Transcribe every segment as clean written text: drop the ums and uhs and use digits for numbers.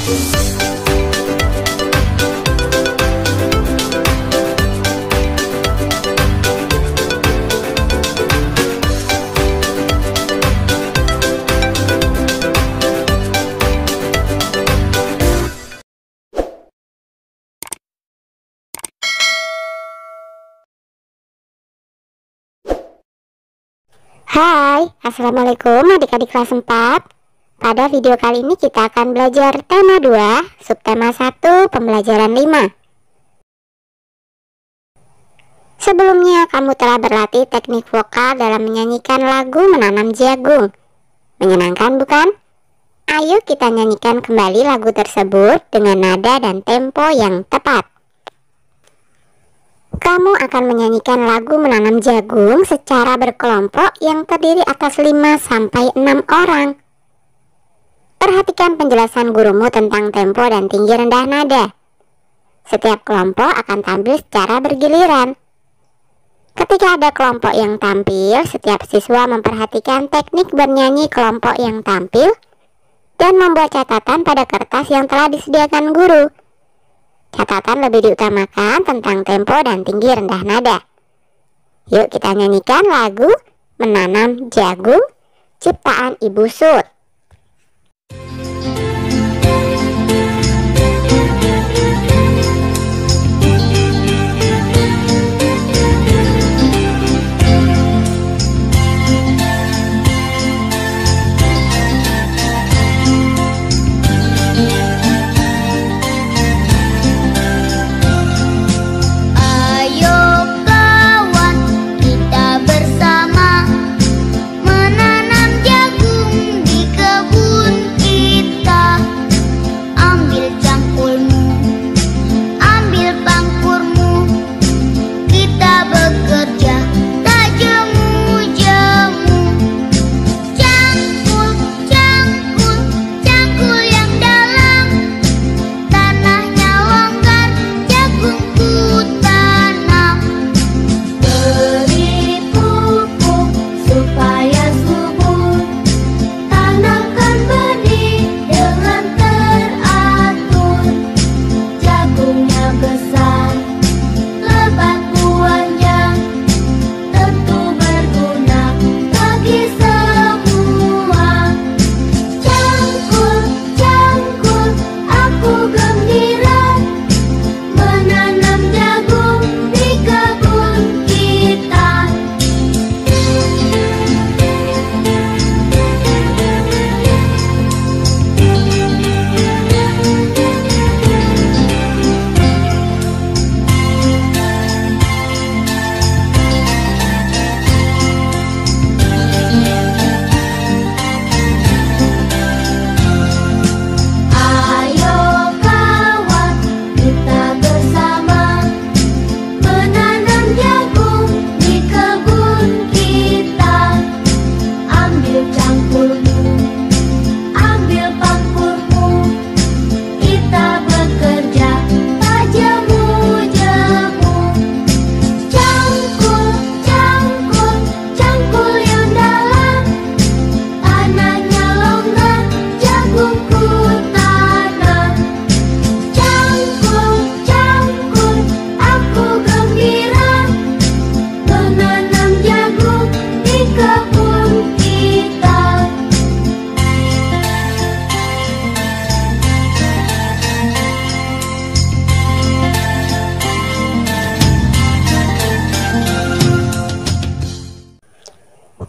Hai, Assalamualaikum adik-adik kelas 4. Pada video kali ini kita akan belajar tema 2, subtema 1, pembelajaran 5. Sebelumnya kamu telah berlatih teknik vokal dalam menyanyikan lagu Menanam Jagung. Menyenangkan bukan? Ayo kita nyanyikan kembali lagu tersebut dengan nada dan tempo yang tepat. Kamu akan menyanyikan lagu Menanam Jagung secara berkelompok yang terdiri atas 5-6 orang. Perhatikan penjelasan gurumu tentang tempo dan tinggi rendah nada. Setiap kelompok akan tampil secara bergiliran. Ketika ada kelompok yang tampil, setiap siswa memperhatikan teknik bernyanyi kelompok yang tampil dan membuat catatan pada kertas yang telah disediakan guru. Catatan lebih diutamakan tentang tempo dan tinggi rendah nada. Yuk kita nyanyikan lagu Menanam Jagung ciptaan Ibu Sud.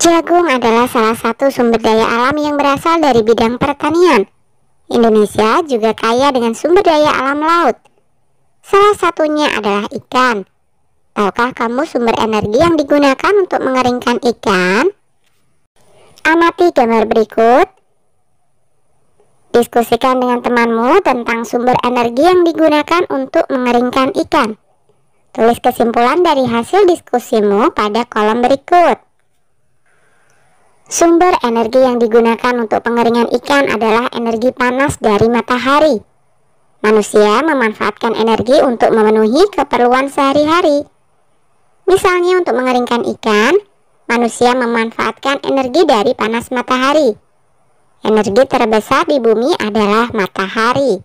Jagung adalah salah satu sumber daya alam yang berasal dari bidang pertanian. Indonesia juga kaya dengan sumber daya alam laut. Salah satunya adalah ikan. Tahukah kamu sumber energi yang digunakan untuk mengeringkan ikan? Amati gambar berikut. Diskusikan dengan temanmu tentang sumber energi yang digunakan untuk mengeringkan ikan. Tulis kesimpulan dari hasil diskusimu pada kolom berikut. Sumber energi yang digunakan untuk pengeringan ikan adalah energi panas dari matahari. Manusia memanfaatkan energi untuk memenuhi keperluan sehari-hari. Misalnya untuk mengeringkan ikan, manusia memanfaatkan energi dari panas matahari. Energi terbesar di bumi adalah matahari.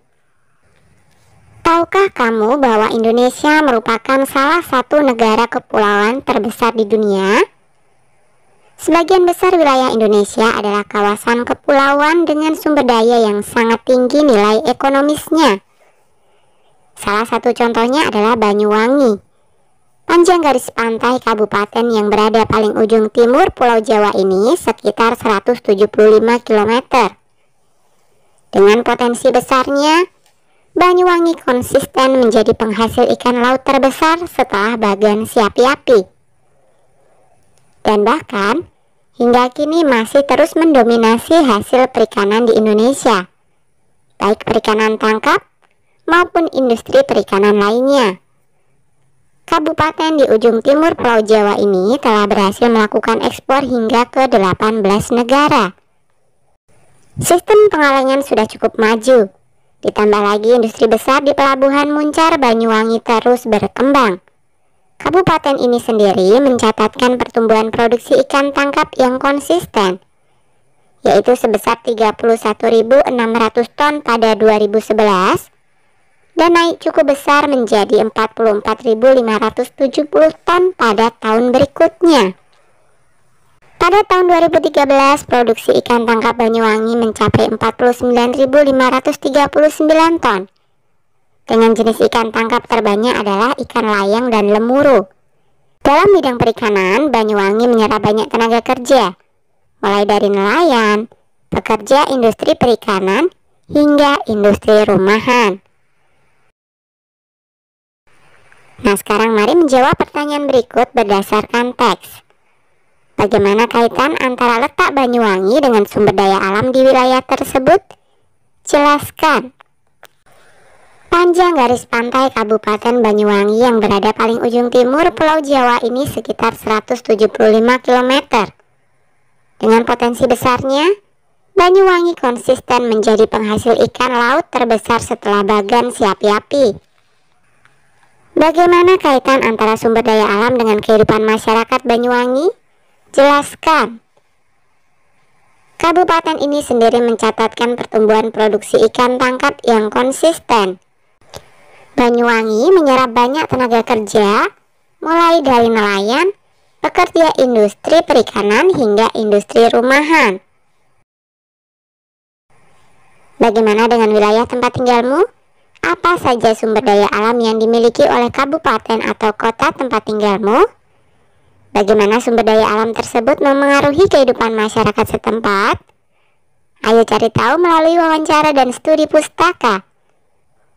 Tahukah kamu bahwa Indonesia merupakan salah satu negara kepulauan terbesar di dunia? Sebagian besar wilayah Indonesia adalah kawasan kepulauan dengan sumber daya yang sangat tinggi nilai ekonomisnya. Salah satu contohnya adalah Banyuwangi. Panjang garis pantai kabupaten yang berada paling ujung timur Pulau Jawa ini sekitar 175 km. Dengan potensi besarnya, Banyuwangi konsisten menjadi penghasil ikan laut terbesar setelah Bagan Siapi-api. Dan bahkan, hingga kini masih terus mendominasi hasil perikanan di Indonesia, baik perikanan tangkap maupun industri perikanan lainnya. Kabupaten di ujung timur Pulau Jawa ini telah berhasil melakukan ekspor hingga ke 18 negara. Sistem pengalengan sudah cukup maju. Ditambah lagi industri besar di Pelabuhan Muncar Banyuwangi terus berkembang. Kabupaten ini sendiri mencatatkan pertumbuhan produksi ikan tangkap yang konsisten, yaitu sebesar 31.600 ton pada 2011 dan naik cukup besar menjadi 44.570 ton pada tahun berikutnya. Pada tahun 2013, produksi ikan tangkap Banyuwangi mencapai 49.539 ton. Dengan jenis ikan tangkap terbanyak adalah ikan layang dan lemuru. Dalam bidang perikanan, Banyuwangi menyerap banyak tenaga kerja, mulai dari nelayan, pekerja industri perikanan, hingga industri rumahan. Nah, sekarang mari menjawab pertanyaan berikut berdasarkan teks. Bagaimana kaitan antara letak Banyuwangi dengan sumber daya alam di wilayah tersebut? Jelaskan. Panjang garis pantai Kabupaten Banyuwangi yang berada paling ujung timur Pulau Jawa ini sekitar 175 km. Dengan potensi besarnya, Banyuwangi konsisten menjadi penghasil ikan laut terbesar setelah Bagan Siapi-api. Bagaimana kaitan antara sumber daya alam dengan kehidupan masyarakat Banyuwangi? Jelaskan. Kabupaten ini sendiri mencatatkan pertumbuhan produksi ikan tangkap yang konsisten. Banyuwangi menyerap banyak tenaga kerja, mulai dari nelayan, pekerja industri perikanan, hingga industri rumahan. Bagaimana dengan wilayah tempat tinggalmu? Apa saja sumber daya alam yang dimiliki oleh kabupaten atau kota tempat tinggalmu? Bagaimana sumber daya alam tersebut memengaruhi kehidupan masyarakat setempat? Ayo cari tahu melalui wawancara dan studi pustaka.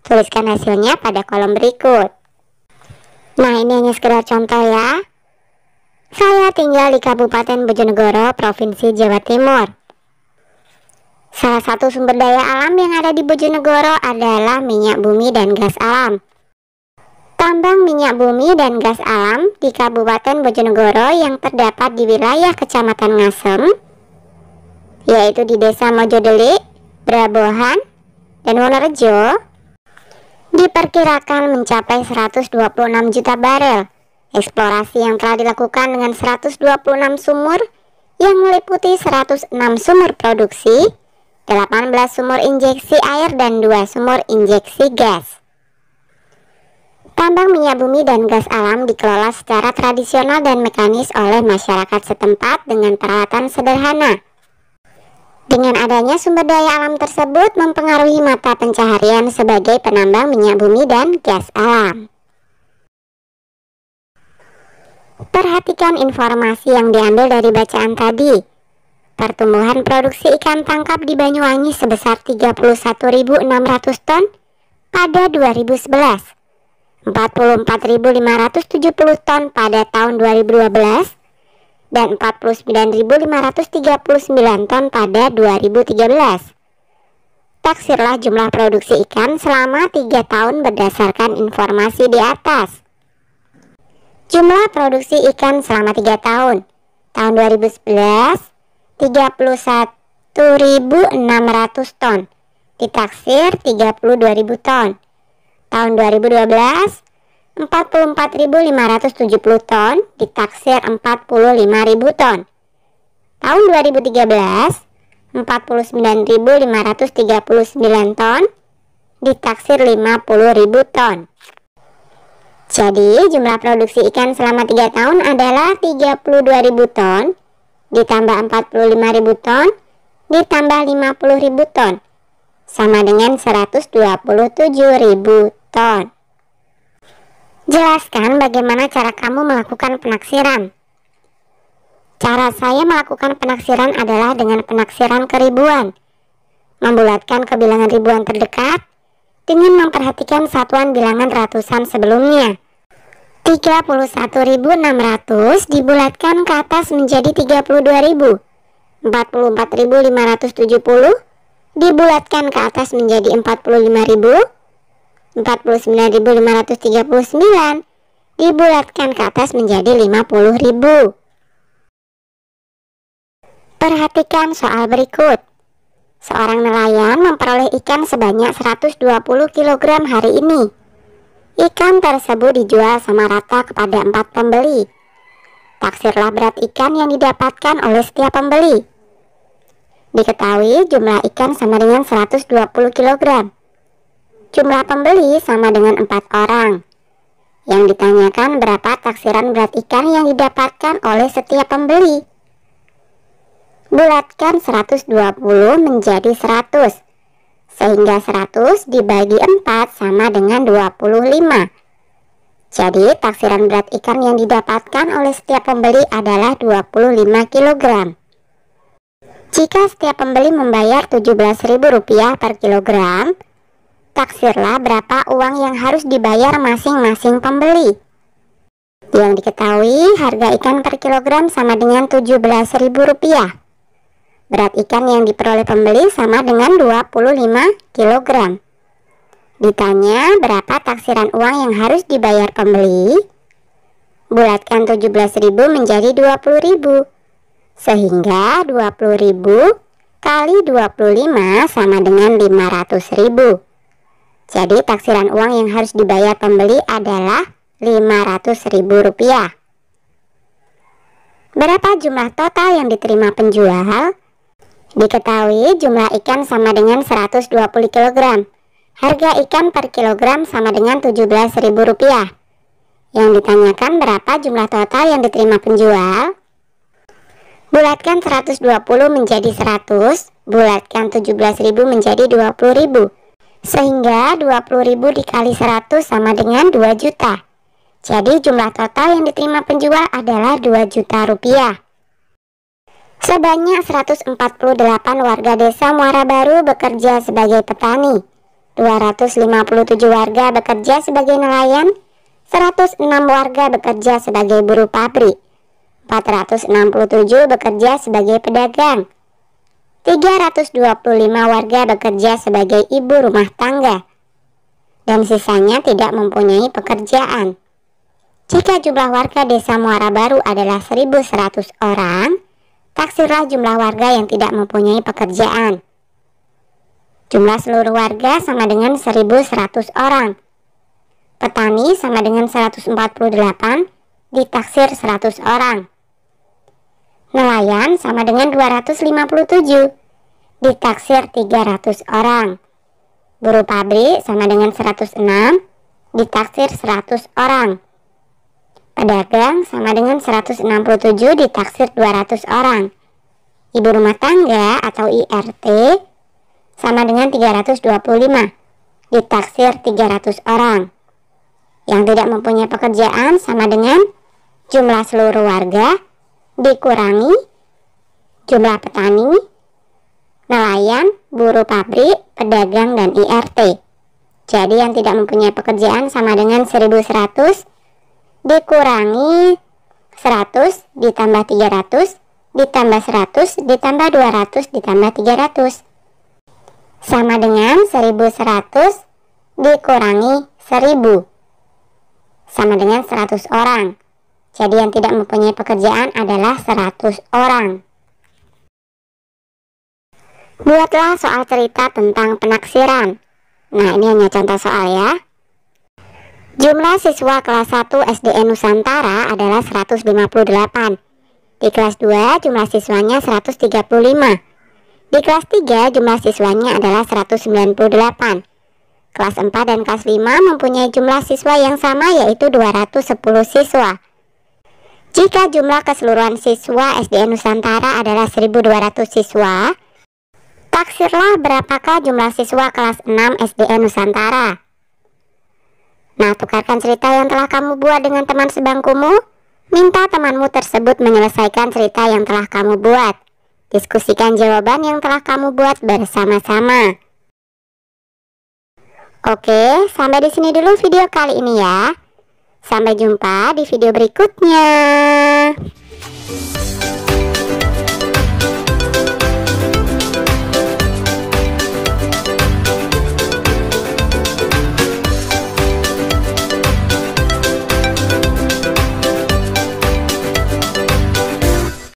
Tuliskan hasilnya pada kolom berikut. Nah, ini hanya sekedar contoh ya. Saya tinggal di Kabupaten Bojonegoro, Provinsi Jawa Timur. Salah satu sumber daya alam yang ada di Bojonegoro adalah minyak bumi dan gas alam. Tambang minyak bumi dan gas alam di Kabupaten Bojonegoro yang terdapat di wilayah Kecamatan Ngasem, yaitu di Desa Mojodelik, Brabohan, dan Wonorejo, diperkirakan mencapai 126 juta barel. Eksplorasi yang telah dilakukan dengan 126 sumur yang meliputi 106 sumur produksi, 18 sumur injeksi air, dan 2 sumur injeksi gas. Tambang minyak bumi dan gas alam dikelola secara tradisional dan mekanis oleh masyarakat setempat dengan peralatan sederhana. Dengan adanya sumber daya alam tersebut mempengaruhi mata pencaharian sebagai penambang minyak bumi dan gas alam. Perhatikan informasi yang diambil dari bacaan tadi. Pertumbuhan produksi ikan tangkap di Banyuwangi sebesar 31.600 ton pada 2011. 44.570 ton pada tahun 2012 dan 49.539 ton pada 2013. Taksirlah jumlah produksi ikan selama 3 tahun berdasarkan informasi di atas. Jumlah produksi ikan selama 3 tahun. Tahun 2011 31.600 ton, ditaksir 32.000 ton. Tahun 2012 44.570 ton, ditaksir 45.000 ton. Tahun 2013 49.539 ton, ditaksir 50.000 ton. Jadi jumlah produksi ikan selama 3 tahun adalah 32.000 ton, ditambah 45.000 ton, ditambah 50.000 ton, sama dengan 127.000 ton. Jelaskan bagaimana cara kamu melakukan penaksiran. Cara saya melakukan penaksiran adalah dengan penaksiran keribuan. Membulatkan ke bilangan ribuan terdekat dengan memperhatikan satuan bilangan ratusan sebelumnya. 31.600 dibulatkan ke atas menjadi 32.000. 44.570 dibulatkan ke atas menjadi 45.000. 49.539 dibulatkan ke atas menjadi 50.000. Perhatikan soal berikut. Seorang nelayan memperoleh ikan sebanyak 120 kg hari ini. Ikan tersebut dijual sama rata kepada 4 pembeli. Taksirlah berat ikan yang didapatkan oleh setiap pembeli. Diketahui jumlah ikan sama dengan 120 kg. Jumlah pembeli sama dengan 4 orang. Yang ditanyakan berapa taksiran berat ikan yang didapatkan oleh setiap pembeli. Bulatkan 120 menjadi 100. Sehingga 100 dibagi 4 sama dengan 25. Jadi taksiran berat ikan yang didapatkan oleh setiap pembeli adalah 25 kg. Jika setiap pembeli membayar Rp17.000 per kilogram, taksirlah berapa uang yang harus dibayar masing-masing pembeli. Yang diketahui harga ikan per kilogram sama dengan Rp17.000. Berat ikan yang diperoleh pembeli sama dengan 25 kg. Ditanya berapa taksiran uang yang harus dibayar pembeli? Bulatkan 17.000 menjadi 20.000. Sehingga 20.000 kali 25 sama dengan 500.000. Jadi taksiran uang yang harus dibayar pembeli adalah Rp500.000. Berapa jumlah total yang diterima penjual? Diketahui jumlah ikan sama dengan 120 kg. Harga ikan per kilogram sama dengan Rp17.000. Yang ditanyakan berapa jumlah total yang diterima penjual? Bulatkan 120 menjadi 100, bulatkan 17.000 menjadi 20.000. Sehingga 20.000 dikali 100 sama dengan 2 juta. Jadi jumlah total yang diterima penjual adalah 2 juta rupiah. Sebanyak 148 warga desa Muara Baru bekerja sebagai petani, 257 warga bekerja sebagai nelayan, 106 warga bekerja sebagai buruh pabrik, 467 bekerja sebagai pedagang, 325 warga bekerja sebagai ibu rumah tangga, dan sisanya tidak mempunyai pekerjaan. Jika jumlah warga desa Muara Baru adalah 1.100 orang, taksirlah jumlah warga yang tidak mempunyai pekerjaan. Jumlah seluruh warga sama dengan 1.100 orang. Petani sama dengan 148, ditaksir 100 orang. Nelayan sama dengan 257, ditaksir 300 orang. Buruh pabrik sama dengan 106, ditaksir 100 orang. Pedagang sama dengan 167, ditaksir 200 orang. Ibu rumah tangga atau IRT sama dengan 325, ditaksir 300 orang. Yang tidak mempunyai pekerjaan sama dengan jumlah seluruh warga dikurangi jumlah petani, nelayan, buruh pabrik, pedagang, dan IRT. Jadi yang tidak mempunyai pekerjaan sama dengan 1.100 dikurangi 100 ditambah 300 ditambah 100 ditambah 200 ditambah 300 sama dengan 1.100 dikurangi 1.000 sama dengan 100 orang. Jadi yang tidak mempunyai pekerjaan adalah 100 orang. Buatlah soal cerita tentang penaksiran. Nah, ini hanya contoh soal ya. Jumlah siswa kelas 1 SDN Nusantara adalah 158. Di kelas 2 jumlah siswanya 135. Di kelas 3 jumlah siswanya adalah 198. Kelas 4 dan kelas 5 mempunyai jumlah siswa yang sama, yaitu 210 siswa. Jika jumlah keseluruhan siswa SDN Nusantara adalah 1.200 siswa, taksirlah berapakah jumlah siswa kelas 6 SDN Nusantara. Nah, tukarkan cerita yang telah kamu buat dengan teman sebangkumu. Minta temanmu tersebut menyelesaikan cerita yang telah kamu buat. Diskusikan jawaban yang telah kamu buat bersama-sama. Oke, sampai di sini dulu video kali ini ya. Sampai jumpa di video berikutnya.